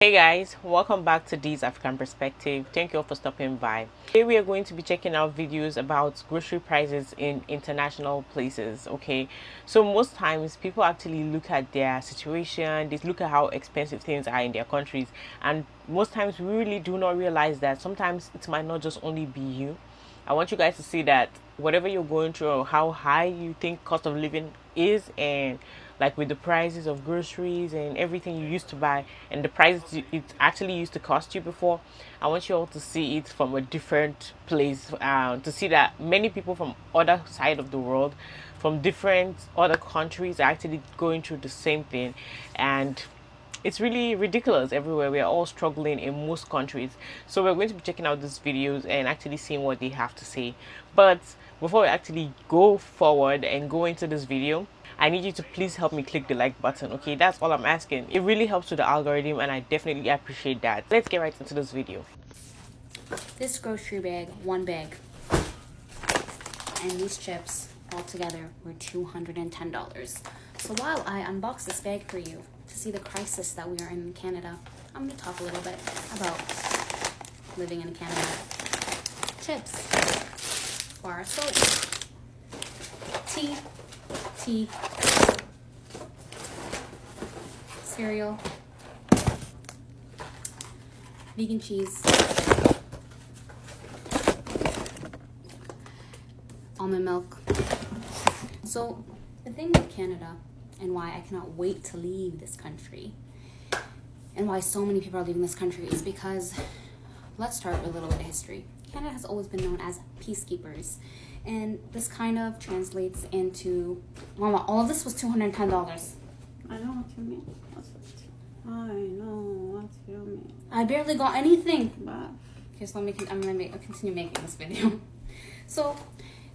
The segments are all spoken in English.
Hey guys, welcome back to D's African Perspective. Thank you all for stopping by. Today we are going to be checking out videos about grocery prices in international places. Okay, so most times people actually look at their situation, they look at how expensive things are in their countries, and most times we really do not realize that sometimes it might not just only be you. I want you guys to see that whatever you're going through or how high you think cost of living is, and like with the prices of groceries and everything you used to buy and the prices it actually used to cost you before, I want you all to see it from a different place, to see that many people from other side of the world, from different other countries, are actually going through the same thing. And it's really ridiculous everywhere. We are all struggling in most countries. So we're going to be checking out these videos and actually seeing what they have to say. But before we actually go forward and go into this video, I need you to please help me click the like button. Okay, that's all I'm asking. It really helps with the algorithm and I definitely appreciate that. Let's get right into this video. This grocery bag, one bag, and these chips all together were $210. So while I unbox this bag for you to see the crisis that we are in Canada, I'm going to talk a little bit about living in Canada. Chips, bar soap, tea, cereal, vegan cheese, almond milk. So the thing with Canada and why I cannot wait to leave this country and why so many people are leaving this country is because, let's start with a little bit of history. Canada has always been known as peacekeepers, and this kind of translates into, Mama, all of this was $210. I know what you mean. I know what you mean. I barely got anything. But Okay, so I'm gonna continue making this video. So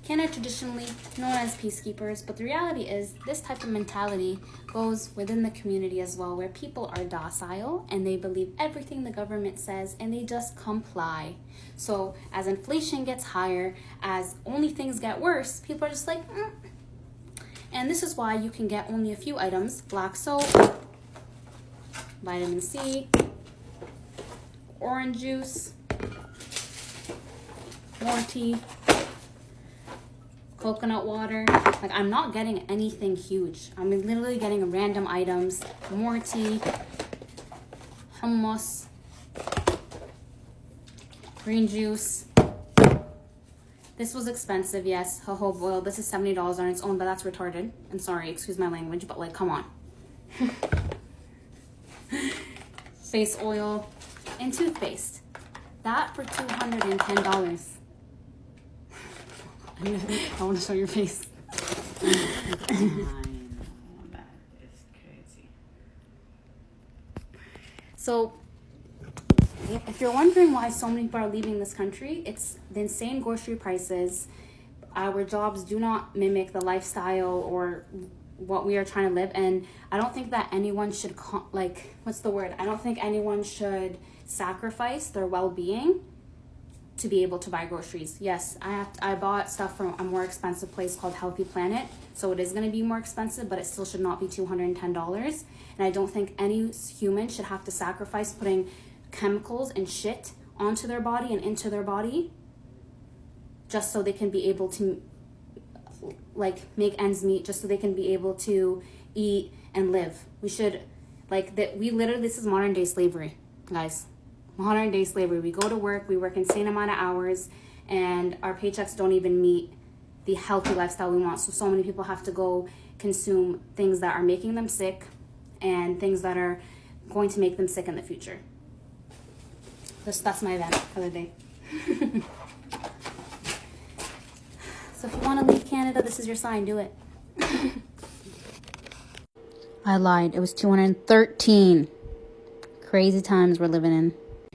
Canada traditionally known as peacekeepers, but the reality is this type of mentality goes within the community as well, where people are docile and they believe everything the government says and they just comply. So as inflation gets higher, as only things get worse, people are just like, And this is why you can get only a few items: black soap, vitamin C, orange juice, more tea, coconut water. Like, I'm not getting anything huge. I'm literally getting random items: more tea, hummus, green juice. This was expensive, yes. Jojoba oil. This is $70 on its own, but that's retarded. And sorry, excuse my language, but like, come on. Face oil and toothpaste. That for $210. I want to show your face. I know that is crazy. So, if you're wondering why so many people are leaving this country, it's the insane grocery prices. Our jobs do not mimic the lifestyle or what we are trying to live, and I don't think that anyone should I don't think anyone should sacrifice their well-being to be able to buy groceries. Yes, I bought stuff from a more expensive place called Healthy Planet, so it is going to be more expensive, but it still should not be $210. And I don't think any human should have to sacrifice putting chemicals and shit onto their body and into their body just so they can be able to make ends meet, just so they can be able to eat and live. We should this is modern day slavery, guys. Modern day slavery. We go to work, we work insane amount of hours, and our paychecks don't even meet the healthy lifestyle we want. So many people have to go consume things that are making them sick and things that are going to make them sick in the future. That's my event for the day. So if you want to leave Canada, this is your sign. Do it. I lied. It was $213. Crazy times we're living in.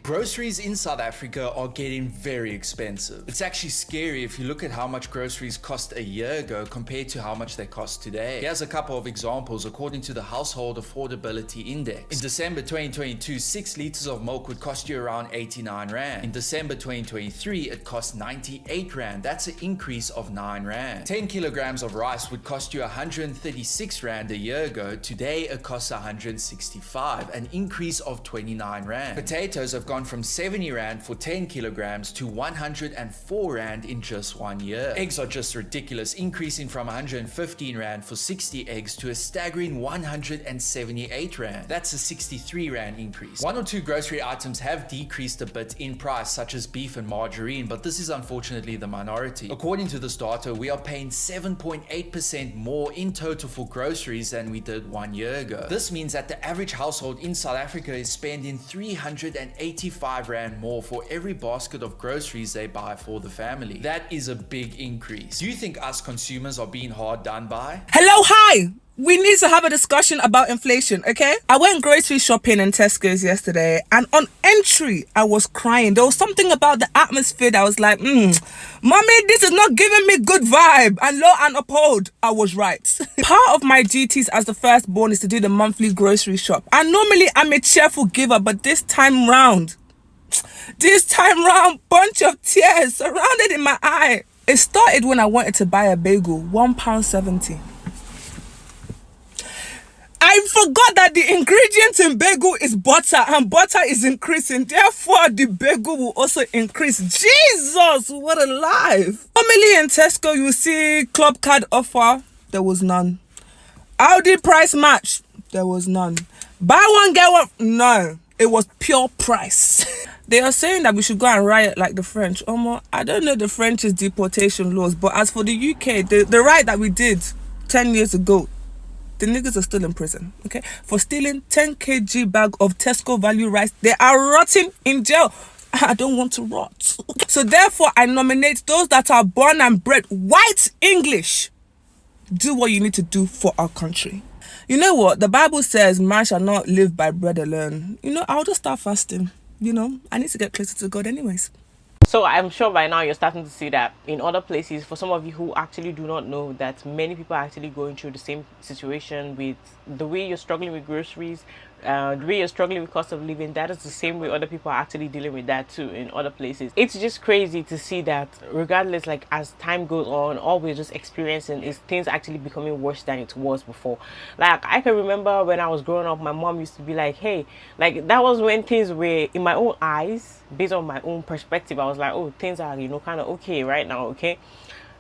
Groceries in South Africa are getting very expensive. It's actually scary if you look at how much groceries cost a year ago compared to how much they cost today. Here's a couple of examples according to the Household Affordability Index. In December 2022, 6 liters of milk would cost you around 89 Rand. In December 2023, it cost 98 Rand. That's an increase of 9 Rand. 10 kilograms of rice would cost you 136 Rand a year ago. Today, it costs 165, an increase of 29 Rand. Potatoes have gone from 70 Rand for 10 kilograms to 104 Rand in just 1 year. Eggs are just ridiculous, increasing from 115 Rand for 60 eggs to a staggering 178 Rand. That's a 63 Rand increase. One or two grocery items have decreased a bit in price, such as beef and margarine, but this is unfortunately the minority. According to this data, we are paying 7.8% more in total for groceries than we did 1 year ago. This means that the average household in South Africa is spending 385 Rand more for every basket of groceries they buy for the family. That is a big increase. Do you think us consumers are being hard done by? Hello, hi. We need to have a discussion about inflation, okay? I went grocery shopping in Tesco's yesterday, and on entry, I was crying. There was something about the atmosphere that was like, mommy, this is not giving me good vibe. And lo and behold, I was right. Part of my duties as the firstborn is to do the monthly grocery shop. And normally, I'm a cheerful giver, but this time round, bunch of tears surrounded in my eye. It started when I wanted to buy a bagel, £1.70. I forgot that the ingredient in bagel is butter, and butter is increasing. Therefore, the bagel will also increase. Jesus, what a life. Normally in Tesco, you see club card offer. There was none. Aldi price match. There was none. Buy one, get one. No, it was pure price. They are saying that we should go and riot like the French. I don't know the French's deportation laws, but as for the UK, the riot that we did 10 years ago, the niggas are still in prison, okay? For stealing 10 kg bag of Tesco value rice, they are rotting in jail. I don't want to rot. So therefore, I nominate those that are born and bred white English. Do what you need to do for our country. You know what? The Bible says man shall not live by bread alone. I'll just start fasting. I need to get closer to God anyways. So I'm sure by now you're starting to see that in other places, for some of you who actually do not know, that many people are actually going through the same situation with the way you're struggling with groceries, the way you're struggling with cost of living. That is the same way other people are actually dealing with that too in other places. It's just crazy to see that regardless, like as time goes on, all we're just experiencing is things actually becoming worse than it was before. Like I can remember when I was growing up, my mom used to be like, hey, like that was when things were in my own eyes, based on my own perspective, I was like, oh, things are, kind of okay right now, okay?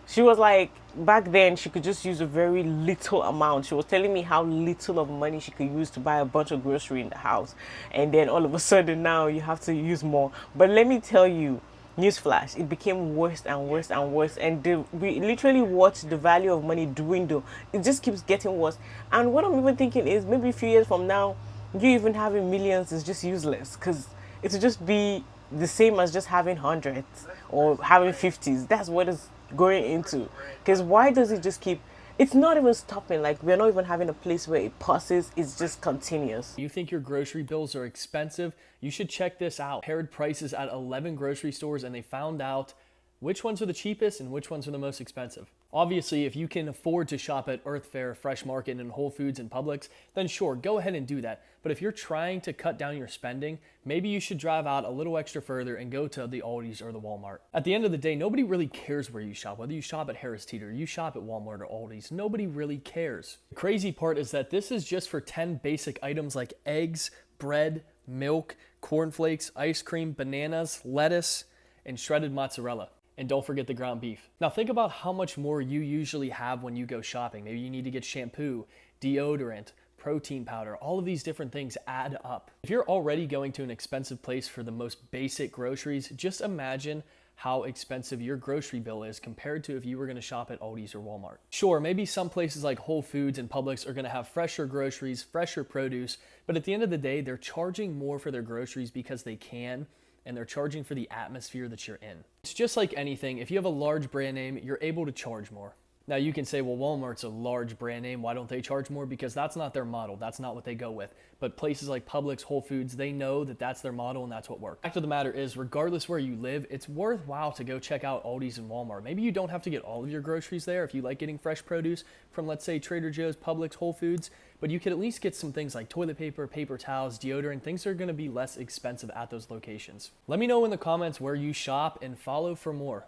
She was like, back then she could just use a very little amount. She was telling me how little of money she could use to buy a bunch of grocery in the house, and then all of a sudden now you have to use more. But let me tell you, newsflash, it became worse and worse and worse, and we literally watched the value of money dwindle. It just keeps getting worse. And what I'm even thinking is maybe a few years from now, you even having millions is just useless, because it will just be the same as just having hundreds or having 50s. That's what it's going into. Because why does it just keep, it's not even stopping. Like we're not even having a place where it pauses. It's just continuous. You think your grocery bills are expensive? You should check this out. Paired prices at 11 grocery stores, and they found out which ones are the cheapest and which ones are the most expensive. Obviously, if you can afford to shop at Earth Fare, Fresh Market, and Whole Foods and Publix, then sure, go ahead and do that. But if you're trying to cut down your spending, maybe you should drive out a little extra further and go to the Aldi's or the Walmart. At the end of the day, nobody really cares where you shop. Whether you shop at Harris Teeter, you shop at Walmart or Aldi's, nobody really cares. The crazy part is that this is just for 10 basic items like eggs, bread, milk, cornflakes, ice cream, bananas, lettuce, and shredded mozzarella. And don't forget the ground beef. Now think about how much more you usually have when you go shopping. Maybe you need to get shampoo, deodorant, protein powder. All of these different things add up. If you're already going to an expensive place for the most basic groceries, just imagine how expensive your grocery bill is compared to if you were going to shop at Aldi's or Walmart. Sure, maybe some places like Whole Foods and Publix are going to have fresher groceries, fresher produce, but at the end of the day, they're charging more for their groceries because they can, and they're charging for the atmosphere that you're in. It's just like anything. If you have a large brand name, you're able to charge more. Now you can say, well, Walmart's a large brand name. Why don't they charge more? Because that's not their model. That's not what they go with. But places like Publix, Whole Foods, they know that that's their model and that's what works. Fact of the matter is, regardless where you live, it's worthwhile to go check out Aldi's and Walmart. Maybe you don't have to get all of your groceries there if you like getting fresh produce from, let's say, Trader Joe's, Publix, Whole Foods. But you could at least get some things like toilet paper, paper towels, deodorant, things that are going to be less expensive at those locations. Let me know in the comments where you shop and follow for more.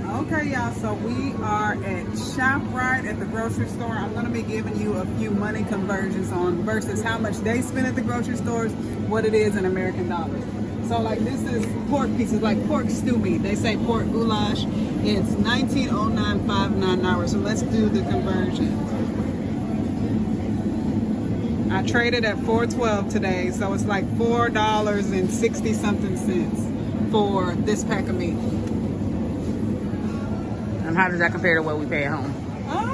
Okay, y'all, so we are at ShopRite at the grocery store. I'm going to be giving you a few money conversions on versus how much they spend at the grocery stores, what it is in American dollars. So like this is pork pieces, like pork stew meat. They say pork goulash. It's $19.0959. So let's do the conversion. I traded at $4.12 today, so it's like $4.60 something cents for this pack of meat. And how does that compare to what we pay at home?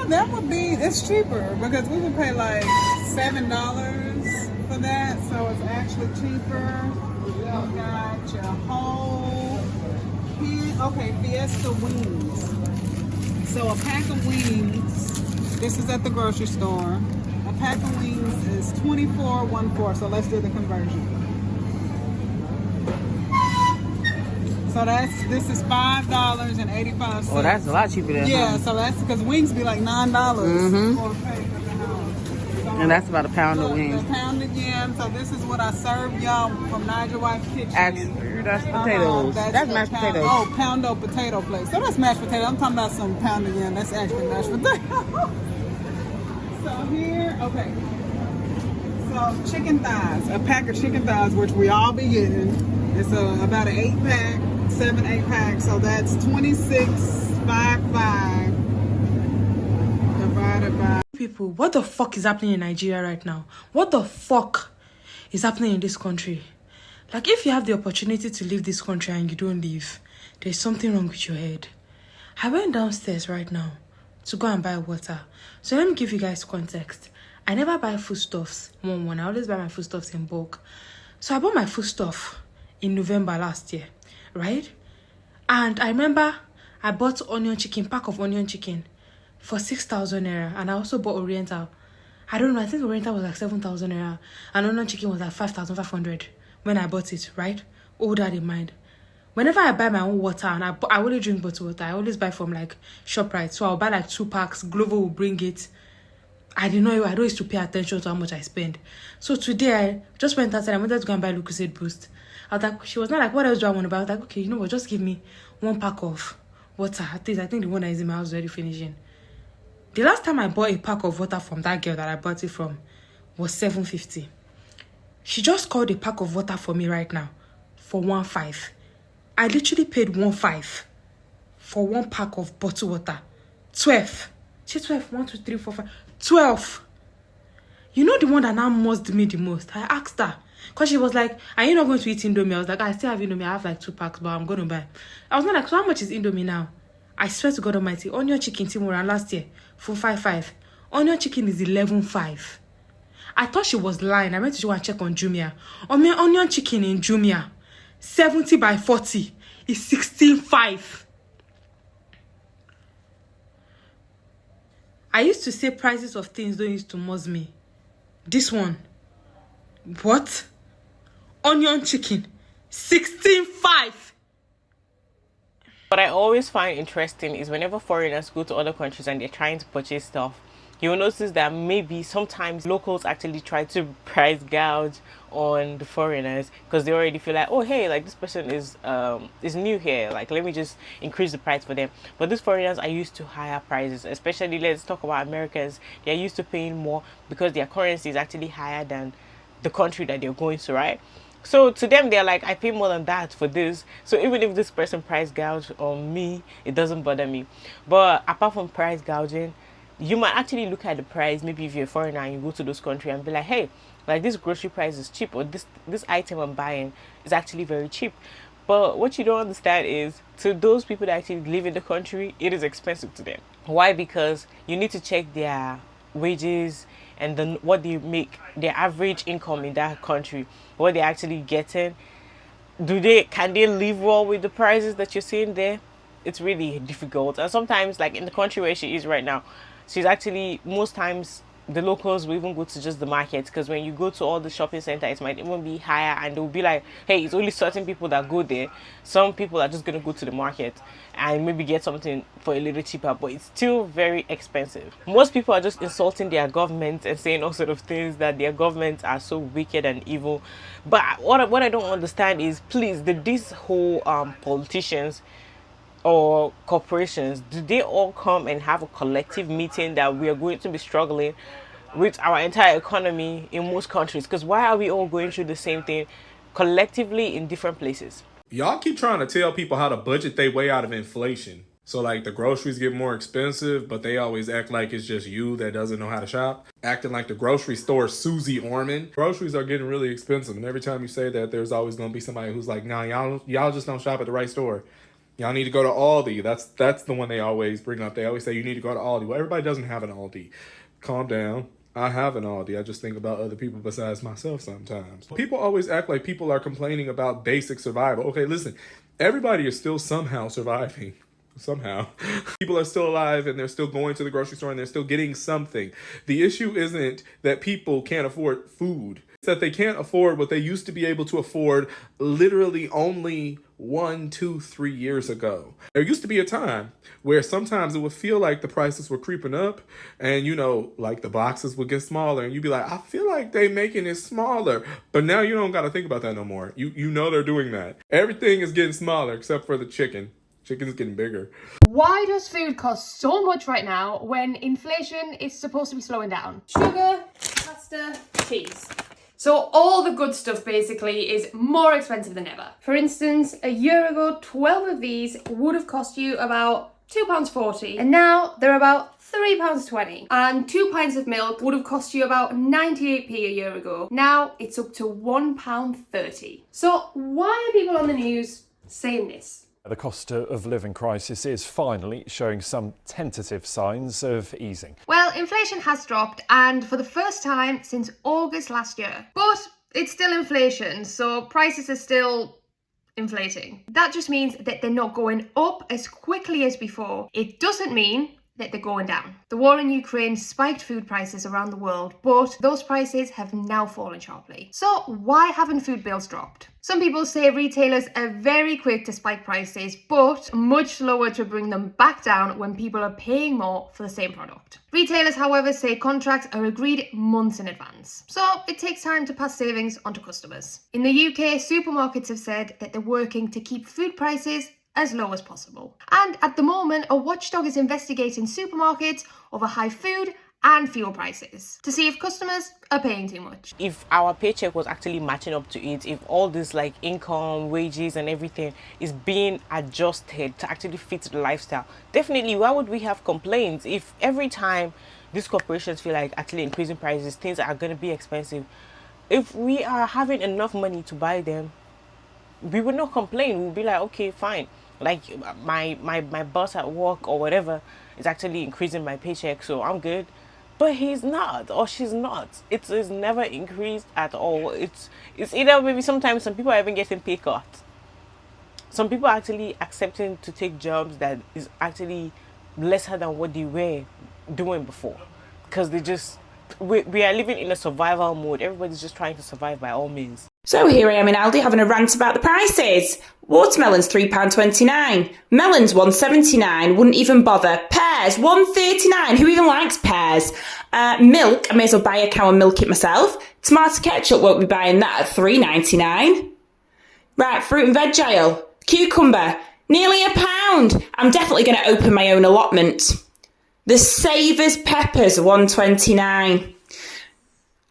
That would be, it's cheaper because we would pay like $7 for that, so it's actually cheaper. You got your whole, okay, Fiesta wings. So a pack of wings, this is at the grocery store. A pack of wings is $24.14, so let's do the conversion. So this is $5.85. Oh, that's a lot cheaper than home. So that's because wings be like $9 for a pack at the house. So And that's about a pound of wings. A pound again. So this is what I served y'all from Nigel Wife's Kitchen. Actually, that's potatoes. That's mashed potatoes. Oh, poundo potato plate. So that's mashed potato. I'm talking about some pound again. That's actually mashed potato. So here, okay. So chicken thighs. A pack of chicken thighs, which we all be getting. It's about an 8-pack. 7-8 pack, so that's $26.55 divided by. People, what the fuck is happening in Nigeria right now? What the fuck is happening in this country? Like, if you have the opportunity to leave this country and you don't leave, there's something wrong with your head. I went downstairs right now to go and buy water. So let me give you guys context. I never buy foodstuffs one. I always buy my foodstuffs in bulk. So I bought my foodstuff in November last year. Right? And I remember I bought pack of onion chicken for 6,000 naira, and I also bought Oriental. I don't know, I think Oriental was like 7,000 naira, and onion chicken was like 5,500 when I bought it, right? All that in mind. Whenever I buy my own water, and I only drink bottled water, I always buy from like ShopRite, so I'll buy like 2 packs, Glovo will bring it. I don't used to pay attention to how much I spend. So today I just went outside, I wanted to go and buy Lucozade Boost. I was like, she was not like, what else do I want to buy? I was like, okay, you know what, just give me 1 pack of water. At least I think the one that is in my house is already finishing. The last time I bought a pack of water from that girl that I bought it from was 750. She just called a pack of water for me right now for 1.5. I literally paid 1.5 for 1 pack of bottled water. 12. She 12, 1, 2, 3, 4, 5. 12. You know the one that now muzzed me the most? I asked her. Because she was like, are you not going to eat Indomie? I was like, I still have Indomie. I have like 2 packs, but I'm going to buy. I was not like, so how much is Indomie now? I swear to God Almighty, onion chicken Timura last year for 5.5. Onion chicken is 11.5. I thought she was lying. I went to go and check on Jumia. Onion chicken in Jumia, 70 by 40 is 16.5. I used to say prices of things don't used to muzz me. This one, what? Onion chicken, 16.5. What I always find interesting is whenever foreigners go to other countries and they're trying to purchase stuff, you'll notice that maybe sometimes locals actually try to price gouge on the foreigners because they already feel like, oh hey, like this person is new here, like let me just increase the price for them. But these foreigners are used to higher prices, especially let's talk about Americans. They're used to paying more because their currency is actually higher than the country that they're going to, right? So to them, they're like, I pay more than that for this. So even if this person price gouge on me, it doesn't bother me. But apart from price gouging, you might actually look at the price. Maybe if you're a foreigner and you go to those countries and be like, hey, like this grocery price is cheap, or this item I'm buying is actually very cheap. But what you don't understand is, to those people that actually live in the country, it is expensive to them. Why? Because you need to check their wages and then what they make, their average income in that country, what they're actually getting. Can they live well with the prices that you're seeing there? it's really difficult. And sometimes, like in the country where she is right now, she's actually, most times the locals will even go to just the market, because when you go to all the shopping center, it might even be higher, and they'll be like, hey, it's only certain people that go there. Some people are just going to go to the market and maybe get something for a little cheaper, but it's still very expensive. Most people are just insulting their government and saying all sort of things, that their governments are so wicked and evil. But what I don't understand is, please, these whole politicians or corporations, do they all come and have a collective meeting that we are going to be struggling with our entire economy in most countries? Because why are we all going through the same thing collectively in different places? Y'all keep trying to tell people how to budget their way out of inflation. So like the groceries get more expensive, but they always act like it's just you that doesn't know how to shop. Acting like the grocery store Susie Orman. Groceries are getting really expensive, and every time you say that, there's always going to be somebody who's like, nah, y'all just don't shop at the right store. Y'all need to go to Aldi. That's the one they always bring up. They always say you need to go to Aldi. Well, everybody doesn't have an Aldi. Calm down. I have an Aldi. I just think about other people besides myself sometimes. People always act like people are complaining about basic survival. Okay, listen. Everybody is still somehow surviving. Somehow. People are still alive, and they're still going to the grocery store, and they're still getting something. The issue isn't that people can't afford food. It's that they can't afford what they used to be able to afford literally only 1, 2, 3 years ago. There used to be a time where sometimes it would feel like the prices were creeping up, and like the boxes would get smaller, and you'd be like, I feel like they making it smaller. But now you don't got to think about that no more. You know they're doing that. Everything is getting smaller except for the chicken. Chicken's getting bigger. Why does food cost so much right now when inflation is supposed to be slowing down? Sugar, pasta, cheese. So all the good stuff basically is more expensive than ever. For instance, a year ago, 12 of these would have cost you about £2.40, and now they're about £3.20. And 2 pints of milk would have cost you about 98p a year ago. Now it's up to £1.30. So why are people on the news saying this? The cost of living crisis is finally showing some tentative signs of easing. Well, inflation has dropped, and for the first time since August last year. But it's still inflation, so prices are still inflating. That just means that they're not going up as quickly as before. It doesn't mean that they're going down. The war in Ukraine spiked food prices around the world, but those prices have now fallen sharply. So why haven't food bills dropped? Some people say retailers are very quick to spike prices, but much slower to bring them back down when people are paying more for the same product. Retailers, however, say contracts are agreed months in advance, so it takes time to pass savings onto customers. In the UK, supermarkets have said that they're working to keep food prices as low as possible. And at the moment, a watchdog is investigating supermarkets over high food and fuel prices to see if customers are paying too much. If our paycheck was actually matching up to it, if all this like income, wages and everything is being adjusted to actually fit the lifestyle, definitely why would we have complaints? If every time these corporations feel like actually increasing prices, things are going to be expensive, if we are having enough money to buy them, we would not complain. We'll be like, okay, fine. Like my boss at work or whatever is actually increasing my paycheck, so I'm good. But he's not, or she's not. It's never increased at all. It's either maybe sometimes some people are even getting pay cuts. Some people are actually accepting to take jobs that is actually lesser than what they were doing before, because we are living in a survival mode. Everybody's just trying to survive by all means. So here I am in Aldi having a rant about the prices. Watermelons £3.29, melons £1.79, wouldn't even bother. Pears £1.39, who even likes pears? Milk, I may as well buy a cow and milk it myself. Tomato ketchup, won't be buying that at £3.99. Right, fruit and veg aisle, cucumber, nearly £1. I'm definitely going to open my own allotment. The Savers peppers £1.29.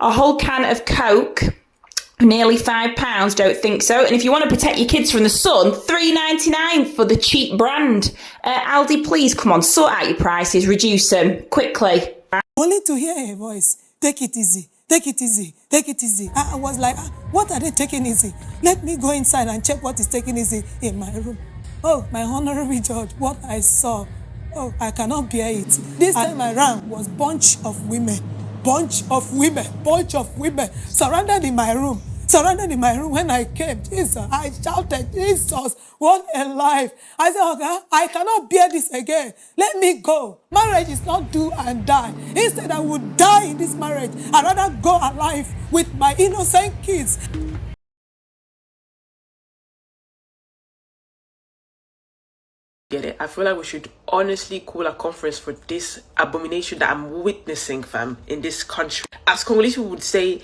A whole can of Coke, nearly £5, don't think so. And if you want to protect your kids from the sun, £3.99 for the cheap brand. Aldi, please, come on, sort out your prices, reduce them, quickly. Only to hear her voice, take it easy, take it easy, take it easy. I was like, what are they taking easy? Let me go inside and check what is taking easy in my room. Oh, my honorary judge, what I saw, oh, I cannot bear it. This time around was bunch of women surrounded in my room. surrounded in my room when I came. Jesus, I shouted, Jesus, what a life. I said, okay, I cannot bear this again. Let me go. Marriage is not do and die. Instead, I would die in this marriage. I'd rather go alive with my innocent kids. Get it? I feel like we should honestly call a conference for this abomination that I'm witnessing, fam, in this country. As Congolese people would say,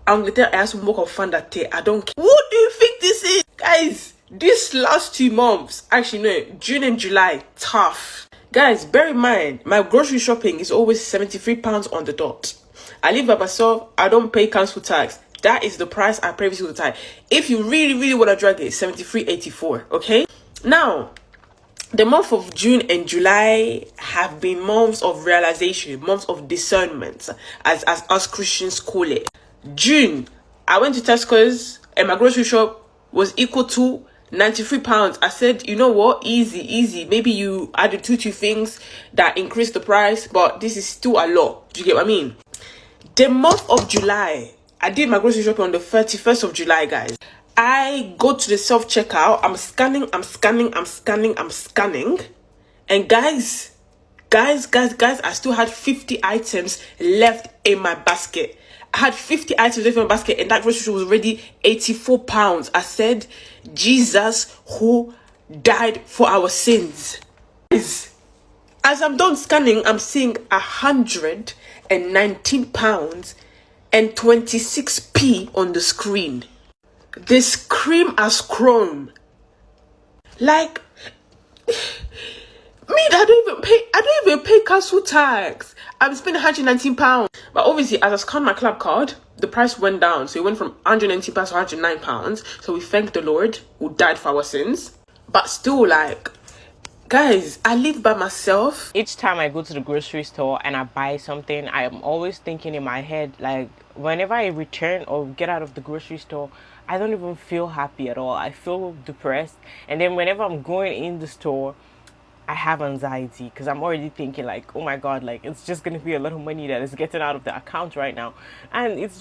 Angleterre has more of fun that I don't care. What do you think this is? Guys, this last 2 months, actually no, June and July, tough. Guys, bear in mind, my grocery shopping is always £73 on the dot. I live by myself, I don't pay council tax. That is the price I pay every time. If you really want to drag it, £73.84, okay? Now, the month of June and July have been months of realization, months of discernment, as us Christians call it. June, I went to Tesco's and my grocery shop was equal to £93. I said, you know what, easy. Maybe you added two things that increased the price, but this is still a lot. Do you get what I mean? The month of July, I did my grocery shopping on the 31st of July, guys. I go to the self-checkout. I'm scanning. And guys, I still had 50 items left in my basket. I had 50 items left in my basket, and that grocery store was already £84. I said, Jesus, who died for our sins. Guys, as I'm done scanning, I'm seeing £119 and 26p on the screen. This cream as chrome. Like, me, I don't even pay council tax. I'm spending £119. But obviously, as I scanned my club card, the price went down. So it went from £119 to £109. So we thank the Lord who died for our sins. But still, like, guys, I live by myself. Each time I go to the grocery store and I buy something, I am always thinking in my head, like, whenever I return or get out of the grocery store, I don't even feel happy at all. I feel depressed. And then whenever I'm going in the store, I have anxiety because I'm already thinking like, oh my God, like it's just going to be a lot of money that is getting out of the account right now. And it's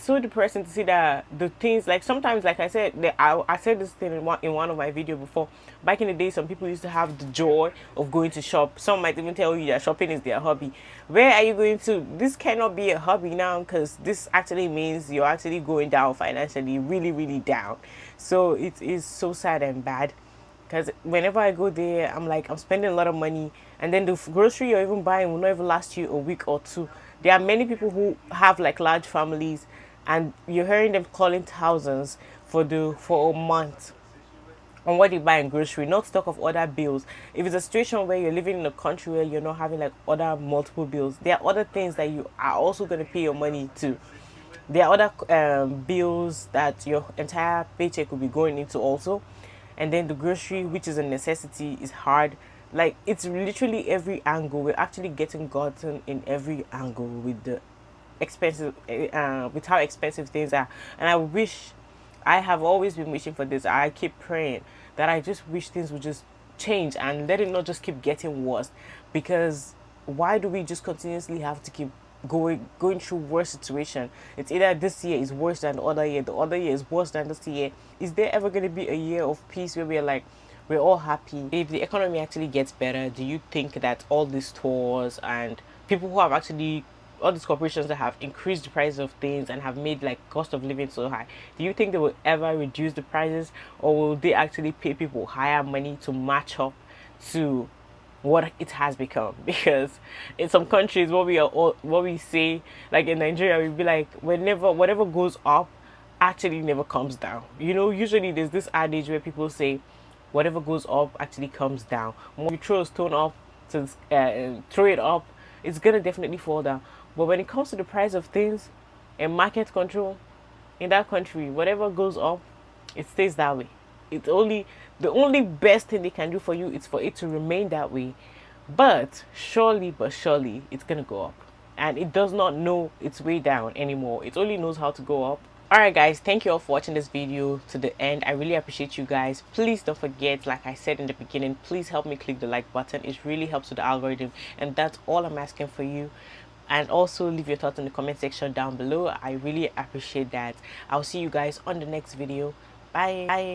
so depressing to see that the things, like sometimes, like I said, I said this thing in one of my videos before. Back in the day, some people used to have the joy of going to shop. Some might even tell you that shopping is their hobby. Where are you going to? This cannot be a hobby now, because this actually means you're actually going down financially, really down. So it is so sad and bad. Because whenever I go there, I'm like, I'm spending a lot of money. And then the grocery you're even buying will not even last you a week or two. There are many people who have like large families, and you're hearing them calling thousands for a month on what you buy in grocery, not stock of other bills. If it's a situation where you're living in a country where you're not having like other multiple bills, there are other things that you are also going to pay your money to. There are other bills that your entire paycheck will be going into also. And then the grocery, which is a necessity, is hard. Like, it's literally every angle. We're actually getting gotten in every angle with the expensive, with how expensive things are. And I have always been wishing for this. I keep praying that I just wish things would just change and let it not just keep getting worse. Because why do we just continuously have to keep going through worse situation? It's either this year is worse than the other year is worse than this year. Is there ever going to be a year of peace where we're all happy? If the economy actually gets better, do you think that all these stores and people who have actually, all these corporations that have increased the price of things and have made like cost of living so high, do you think they will ever reduce the prices, or will they actually pay people higher money to match up to what it has become? Because in some countries, what we say, like in Nigeria, we'd be like, whatever goes up actually never comes down. You know, usually there's this adage where people say whatever goes up actually comes down. When you throw a stone up to throw it up, it's gonna definitely fall down. But when it comes to the price of things and market control in that country, whatever goes up, it stays that way. The only best thing they can do for you is for it to remain that way. But surely it's gonna go up, and it does not know its way down anymore. It only knows how to go up. Alright guys, thank you all for watching this video to the end. I really appreciate you guys. Please don't forget, like I said in the beginning, please help me click the like button. It really helps with the algorithm, and that's all I'm asking for you. and also leave your thoughts in the comment section down below. I really appreciate that. I'll see you guys on the next video. Bye.